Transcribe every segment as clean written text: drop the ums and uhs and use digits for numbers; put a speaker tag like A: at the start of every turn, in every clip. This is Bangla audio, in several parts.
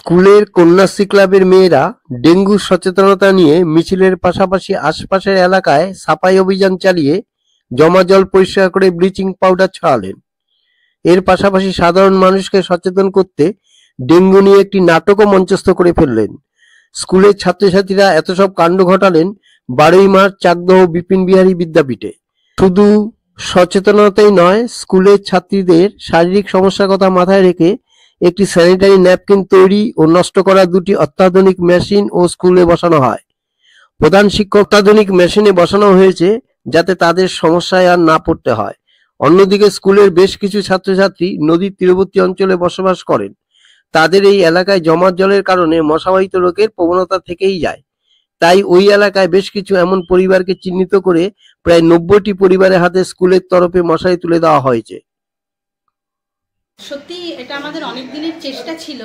A: স্কুলের কন্যাশ্রী ক্লাবের মেয়েরা ডেঙ্গু সচেতনতা নিয়ে মিছিলের পাশাপাশি আশপাশের এলাকায় সাফাই অভিযান চালিয়ে জমা জল পরিষ্কার করে ব্লিচিং পাউডার ছড়ালেন। এর পাশাপাশি সাধারণ মানুষকে সচেতন করতে ডেঙ্গু নিয়ে একটি নাটকও মঞ্চস্থ করে ফেললেন। স্কুলের ছাত্রছাত্রীরা এত সব কাণ্ড ঘটালেন 12ই মার্চ চাকদহ বিপিন বিহারী বিদ্যাপীঠে। শুধু সচেতনতাই নয়, স্কুলের ছাত্রীদের শারীরিক সমস্যার কথা মাথায় রেখে একটি স্যানিটারি ন্যাপকিন তৈরি ও নষ্ট করা দুটি অত্যাধুনিক মেশিন ও স্কুলে বসানো হয়। প্রধান শিক্ষক অত্যাধুনিক মেশিনে বসানো হয়েছে যাতে তাদের সমস্যায় আর না পড়তে হয়। অন্যদিকে স্কুলের বেশ কিছু ছাত্রছাত্রী নদীর তীরবর্তী অঞ্চলে বসবাস করেন। তাদের এই এলাকায় জমাট জলের কারণে মশাবাহিত রোগের প্রবণতা থেকেই যায়। তাই ওই এলাকায় বেশ কিছু এমন পরিবারকে চিহ্নিত করে প্রায় 90টি পরিবারের হাতে স্কুলের তরফে মশারি তুলে দেওয়া হয়েছে।
B: সত্যি এটা আমাদের অনেক দিনের চেষ্টা ছিল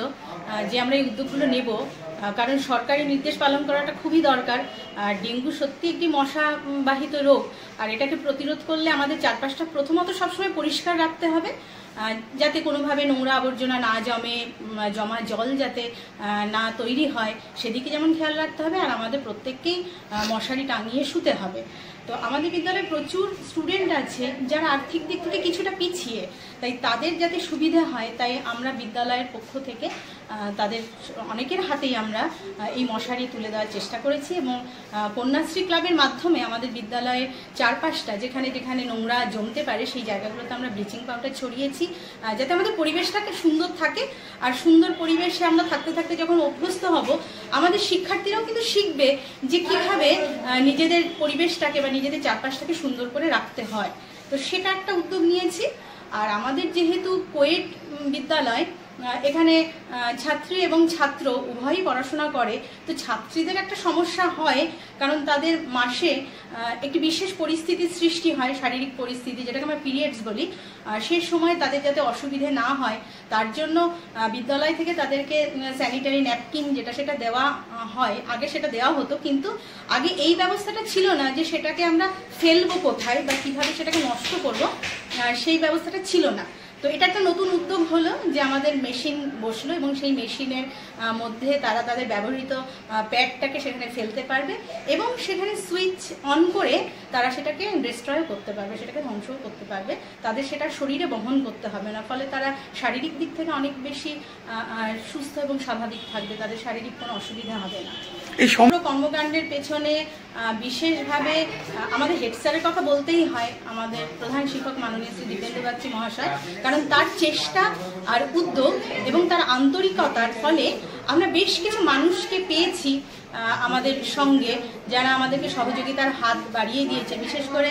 B: যে আমরা এই উদ্যোগগুলো নেব, কারণ সরকারি নির্দেশ পালন করাটা খুবই দরকার। ডেঙ্গু সত্যি একটি মশাবাহিত রোগ, আর এটাকে প্রতিরোধ করলে আমাদের চারপাশটা প্রথমত সবসময় পরিষ্কার রাখতে হবে, যাতে কোনোভাবে নোংরা আবর্জনা না জমা জল যাতে না তৈরি হয় সেদিকে যেমন খেয়াল রাখতে হবে, আর আমাদের প্রত্যেককেই মশারি টাঙিয়ে শুতে হবে। তো আমাদের বিদ্যালয়ে প্রচুর স্টুডেন্ট আছে যারা আর্থিক দিক থেকে কিছুটা পিছিয়ে, তাই তাদের যাতে সুবিধা হয় তাই আমরা বিদ্যালয়ের পক্ষ থেকে তাদের অনেকের হাতেই আমরা এই মশারি তুলে দেওয়ার চেষ্টা করেছি, এবং কন্যাশ্রী ক্লাবের মাধ্যমে আমাদের বিদ্যালয়ের চারপাশটা যেখানে যেখানে নোংরা জমতে পারে সেই জায়গাগুলোতে আমরা ব্লিচিং পাউডার ছড়িয়েছি, যাতে আমাদের পরিবেশটাকে সুন্দর থাকে। আর সুন্দর পরিবেশে আমরা থাকতে থাকতে যখন অভ্যস্ত হব, আমাদের শিক্ষার্থীরাও কিন্তু শিখবে যে কীভাবে নিজেদের পরিবেশটাকে বা নিজেদের চারপাশটাকে সুন্দর করে রাখতে হয়। তো সেটা একটা উদ্যোগ নিয়েছি। আর আমাদের যেহেতু কোয়েট বিদ্যালয়, এখানে ছাত্রী এবং ছাত্র উভয়ই পড়াশোনা করে, তো ছাত্রীদের একটা সমস্যা হয়, কারণ তাদের মাসে একটি বিশেষ পরিস্থিতির সৃষ্টি হয়, শারীরিক পরিস্থিতি যেটাকে আমরা পিরিয়ডস বলি। সে সময় তাদের যাতে অসুবিধে না হয় তার জন্য বিদ্যালয় থেকে তাদেরকে স্যানিটারি ন্যাপকিন সেটা দেওয়া হয়। আগে সেটা দেওয়া হতো, কিন্তু আগে এই ব্যবস্থাটা ছিল না যে সেটাকে আমরা ফেলবো কোথায় বা কিভাবে সেটাকে নষ্ট করবো, সেই ব্যবস্থাটা ছিল না। তো এটা একটা নতুন উদ্যোগ হলো যে আমাদের মেশিন বসলো, এবং সেই মেশিনের মধ্যে তারা তাদের ব্যবহৃত প্যাডটাকে সেখানে ফেলতে পারবে, এবং সেখানে সুইচ অন করে তারা সেটাকে ডিস্ট্রয় করতে পারবে, সেটাকে ধ্বংসও করতে পারবে। তাদের সেটা শরীরে বহন করতে হবে না, ফলে তারা শারীরিক দিক থেকে অনেক বেশি সুস্থ এবং স্বাভাবিক থাকবে, তাদের শারীরিক কোনো অসুবিধা হবে না। এই কর্মকাণ্ডের পেছনে বিশেষভাবে আমাদের হেড স্যারের কথা বলতেই হয়, আমাদের প্রধান শিক্ষক মাননীয় শ্রী দীপেন্দু বাগচি মহাশয়, কারণ তার চেষ্টা আর উদ্যোগ এবং তার আন্তরিকতার ফলে আমরা বেশ কিছু মানুষকে পেয়েছি আমাদের সঙ্গে, যারা আমাদেরকে সহযোগিতার হাত বাড়িয়ে দিয়েছে। বিশেষ করে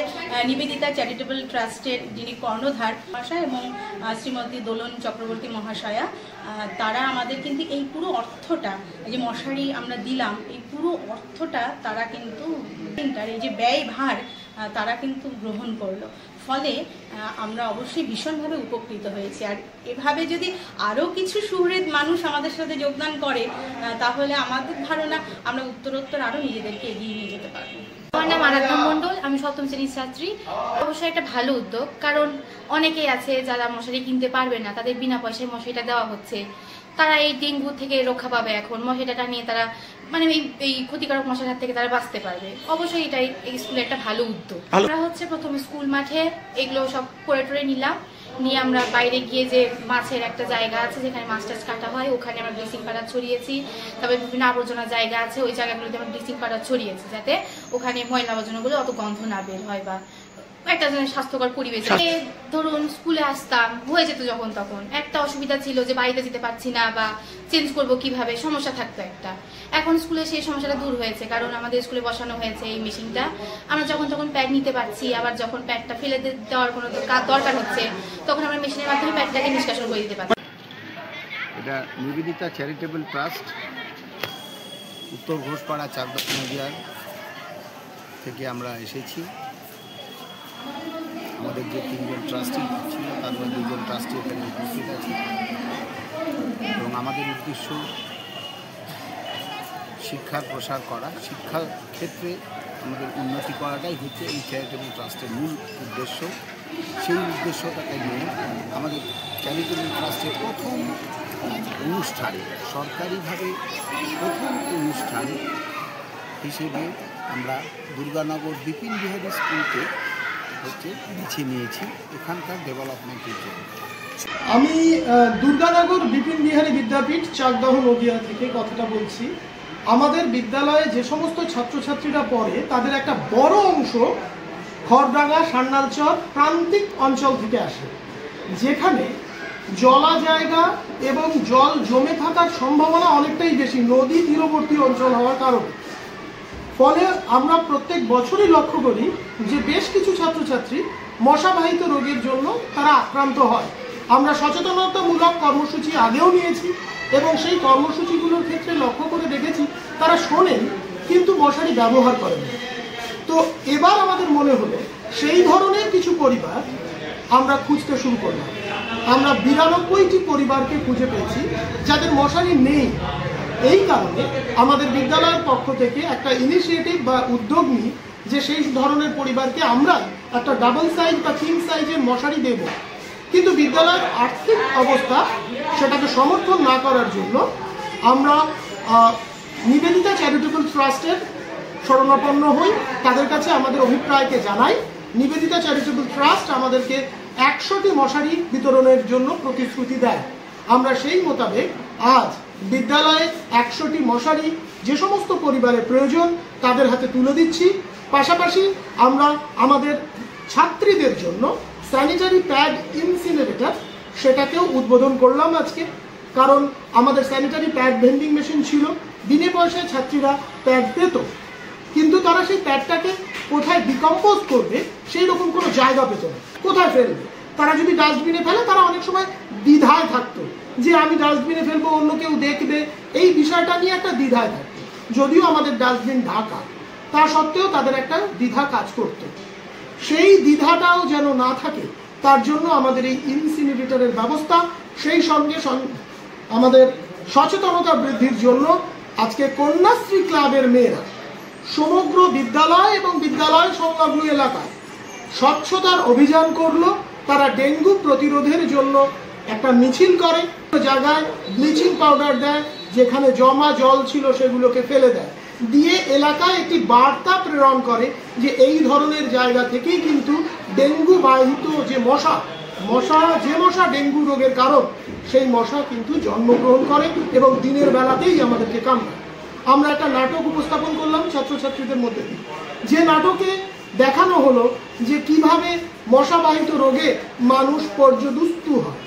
B: নিবেদিতা চ্যারিটেবল ট্রাস্টের যিনি কর্ণধার মহাশয় এবং শ্রীমতী দোলন চক্রবর্তী মহাশয়া, তারা আমাদের কিন্তু এই পুরো অর্থটা, যে মশারি আমরা দিলাম, এই পুরো অর্থটা তারা কিন্তু এই যে ব্যয়ভার তারা কিন্তু গ্রহণ করলো, ফলে আমরা অবশ্যই ভীষণভাবে উপকৃত হয়েছি। আর এভাবে যদি আরও কিছু সুহৃদ মানুষ আমাদের সাথে যোগদান করে, তাহলে আমাদের ধারণা আমরা উত্তরোত্তর আরও নিজেদেরকে এগিয়ে নিয়ে যেতে পারবো।
C: আমার নাম আরাধ্যা মণ্ডল, আমি 7ম শ্রেণীর ছাত্রী। অবশ্যই একটা ভালো উদ্যোগ, কারণ অনেকেই আছে যারা মশারি কিনতে পারবে না, তাদের বিনা পয়সায় মশারিটা দেওয়া হচ্ছে। তারা এই ডেঙ্গু থেকে রক্ষা পাবে, এখন মশারিটা নিয়ে তারা এই ক্ষতিকারক মশার হাত থেকে তারা বাঁচতে পারবে। অবশ্যই এটাই এই স্কুলের একটা ভালো উদ্যোগ। আমরা প্রথমে স্কুল মাঠে এগুলো সব করে নিলাম, নিয়ে আমরা বাইরে গিয়ে যে মাছের একটা জায়গা আছে যেখানে মাছ টাছ কাটা হয়, ওখানে আমরা ব্লিচিং পাউডার ছড়িয়েছি। তারপরে বিভিন্ন আবর্জনা জায়গা আছে, ওই জায়গাগুলোতে আমরা ব্লিচিং পাউডার ছড়িয়েছি, যাতে ওখানে ময়লা আবর্জনাগুলো অত গন্ধ না বের হয় বা একটা স্বাস্থ্যকর পরিবেশ। ধরুন স্কুলে আসতাম, হয়ে যেত যখন তখন একটা অসুবিধা ছিল যে বাড়িতে যেতে পারছি না বা চেঞ্জ করবো কিভাবে, সমস্যা থাকতো একটা। এখন স্কুলে সেই সমস্যাটা দূর হয়েছে, কারণ আমাদের স্কুলে বসানো হয়েছে এই মেশিনটা। আমরা যখন তখন প্যাড নিতে পারছি, আবার যখন প্যাডটা ফেলে দেওয়ার কোনো দরকার হচ্ছে তখন আমরা মেশিনের মাধ্যমে প্যাডটাকে নিষ্কাশন করে দিতে পারছি।
D: এটা নিবেদিতা চ্যারিটেবল ট্রাস্ট, উত্তর ঘোষপাড়া চাকদহ নদিয়ার থেকে আমরা এসেছি। আমাদের যে 3জন ট্রাস্টি ছিল তার মধ্যে 2জন ট্রাস্টি এখানে উপস্থিত আছে, এবং আমাদের উদ্দেশ্য শিক্ষার প্রসার করা, শিক্ষার ক্ষেত্রে আমাদের উন্নতি করাটাই হচ্ছে এই চ্যারিটেবল ট্রাস্টের মূল উদ্দেশ্য। সেই উদ্দেশ্যটাকে নিয়ে আমাদের চ্যারিটেবল ট্রাস্টের প্রথম অনুষ্ঠানে সরকারিভাবে প্রথম অনুষ্ঠান হিসেবে আমরা দুর্গানগর বিপিন বিহারী স্কুলকে বেছে নিয়েছি এখানকার ডেভেলপমেন্টের জন্য।
E: আমি দুর্গানগর বিপিন বিহারী বিদ্যাপীঠ চাকদহ নদিয়া থেকে কথাটা বলছি। আমাদের বিদ্যালয়ে যে সমস্ত ছাত্রছাত্রীরা পড়ে তাদের একটা বড় অংশ খড়ডাঙ্গা সান্যালচর প্রান্তিক অঞ্চল থেকে আসে, যেখানে জলা জায়গা এবং জল জমে থাকার সম্ভাবনা অনেকটাই বেশি নদী তীরবর্তী অঞ্চল হওয়ার কারণে। ফলে আমরা প্রত্যেক বছরই লক্ষ্য করি যে বেশ কিছু ছাত্রছাত্রী মশাবাহিত রোগের জন্য তারা আক্রান্ত হয়। আমরা সচেতনতামূলক কর্মসূচি আগেও নিয়েছি এবং সেই কর্মসূচিগুলোর ক্ষেত্রে লক্ষ্য করে দেখেছি তারা শোনেন কিন্তু মশারি ব্যবহার করেন। তো এবার আমাদের মনে হলো সেই ধরনের কিছু পরিবার আমরা খুঁজতে শুরু করলাম। আমরা 92টি পরিবারকে খুঁজে পেয়েছি যাদের মশারি নেই। এই কারণে আমাদের বিদ্যালয়ের পক্ষ থেকে একটা ইনিশিয়েটিভ বা উদ্যোগ নিই যে সেই ধরনের পরিবারকে আমরা একটা ডাবল সাইজ বা কিং সাইজের মশারি দেব। কিন্তু বিদ্যালয়ের আর্থিক অবস্থা সেটাকে সমর্থন না করার জন্য আমরা নিবেদিতা চ্যারিটেবল ট্রাস্টের শরণাপন্ন হই, তাদের কাছে আমাদের অভিপ্রায়কে জানাই। নিবেদিতা চ্যারিটেবল ট্রাস্ট আমাদেরকে 100টি মশারি বিতরণের জন্য প্রতিশ্রুতি দেয়। আমরা সেই মোতাবেক আজ বিদ্যালয়ে 100টি মশারি যে সমস্ত পরিবারের প্রয়োজন তাদের হাতে তুলে দিচ্ছি। পাশাপাশি আমরা আমাদের ছাত্রীদের জন্য স্যানিটারি প্যাড ইনসিনারেটর সেটাকেও উদ্বোধন করলাম আজকে। কারণ আমাদের স্যানিটারি প্যাড ভেন্ডিং মেশিন ছিল, বিনে পয়সায় ছাত্রীরা প্যাড পেত, কিন্তু তারা সেই প্যাডটাকে কোথায় ডিকম্পোজ করবে সেই রকম কোনো জায়গা পেত না, কোথায় ফেলবে। তারা যদি ডাস্টবিনে ফেলে তারা অনেক সময় দ্বিধায় থাকতো যে আমি ডাস্টবিনে ফেলবো, অন্য কেউ দেখবে, এই বিষয়টা নিয়ে একটা দ্বিধায় থাকতো। যদিও আমাদের ডাস্টবিন ঢাকা, তা সত্ত্বেও তাদের একটা দ্বিধা কাজ করত। সেই দ্বিধাটাও যেন না থাকে তার জন্য আমাদের এই ইনসিনারেটরের ব্যবস্থা, সেই সঙ্গে আমাদের সচেতনতা বৃদ্ধির জন্য আজকে কন্যাশ্রী ক্লাবের মেয়েরা সমগ্র বিদ্যালয় এবং বিদ্যালয় সংলগ্ন এলাকায় স্বচ্ছতার অভিযান করলো। তারা ডেঙ্গু প্রতিরোধের জন্য একটা মিছিল করে, জায়গায় ব্লিচিং পাউডার দেয়, যেখানে জমা জল ছিল সেগুলোকে ফেলে দেয়, দিয়ে এলাকায় একটি বার্তা প্রেরণ করে যে এই ধরনের জায়গা থেকেই কিন্তু ডেঙ্গু বাহিত যে মশা ডেঙ্গু রোগের কারণ, সেই মশা কিন্তু জন্মগ্রহণ করে এবং দিনের বেলাতেই আমাদেরকে কামড়ায়। আমরা একটা নাটক উপস্থাপন করলাম ছাত্রছাত্রীদের মধ্যে, যে নাটকে দেখানো হলো যে কিভাবে মশাবাহিত রোগে মানুষ পর্যদুস্তু হয়।